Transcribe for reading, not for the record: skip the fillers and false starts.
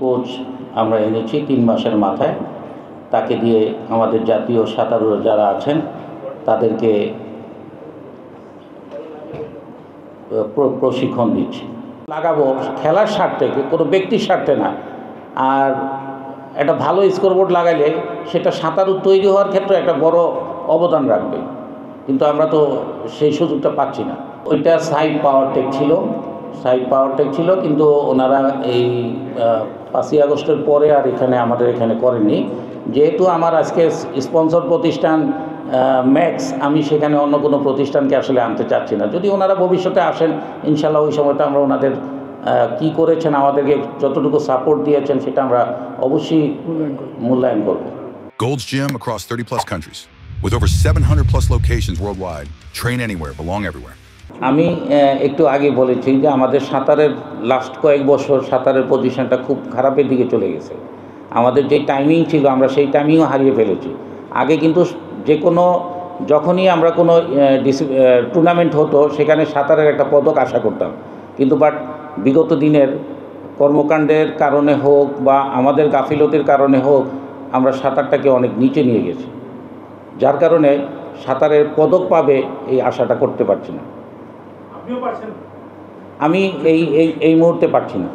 Coach আমরা এনেছি ৩ মাসের মাথায়। তাকে দিয়ে আমাদের জাতীয় সাঁতারুরা যারা আছেন তাদেরকে প্রশিক্ষণ দিচ্ছি। লাগাবো খেলার স্বার্থে, কোনো ব্যক্তির স্বার্থে না। আর একটা ভালো স্কোরবোর্ড লাগাইলে সেটা সাঁতারু তৈরি হওয়ার ক্ষেত্রে একটা বড় অবদান রাখবে, কিন্তু আমরা তো সেই সুযোগটা পাচ্ছি না। ওইটা সাইড পাওয়ার টেক ছিল, কিন্তু ওনারা এই ৫ই আগস্টের পরে আর আমাদের এখানে করেননি। যেহেতু আমার আজকে স্পন্সর প্রতিষ্ঠান ম্যাক্স, আমি সেখানে অন্য কোনো প্রতিষ্ঠানকে আসলে আনতে চাচ্ছি না। যদি ওনারা ভবিষ্যতে আসেন, ইনশাল্লাহ ওই সময়টা আমরা ওনাদের কি করেছেন, আমাদেরকে যতটুকু সাপোর্ট দিয়েছেন সেটা আমরা অবশ্যই মূল্যায়ন করব। Gold's Gym across 30 plus countries with over 700 plus locations worldwide. Train anywhere, belong everywhere. আমি একটু আগে বলেছি যে আমাদের সাঁতারের লাস্ট কয়েক বছর সাঁতারের পজিশনটা খুব খারাপের দিকে চলে গেছে। আমাদের যে টাইমিং ছিল আমরা সেই টাইমিংও হারিয়ে ফেলেছি। আগে কিন্তু যখনই আমরা কোনো টুর্নামেন্ট হতো সেখানে সাঁতারের একটা পদক আশা করতাম, কিন্তু বিগত দিনের কর্মকাণ্ডের কারণে হোক বা আমাদের গাফিলতির কারণে হোক আমরা সাঁতারটাকে অনেক নিচে নিয়ে গেছি, যার কারণে সাঁতারের পদক পাবে এই আশাটা করতে পারছি না। আমি এই মুহূর্তে পারছি না।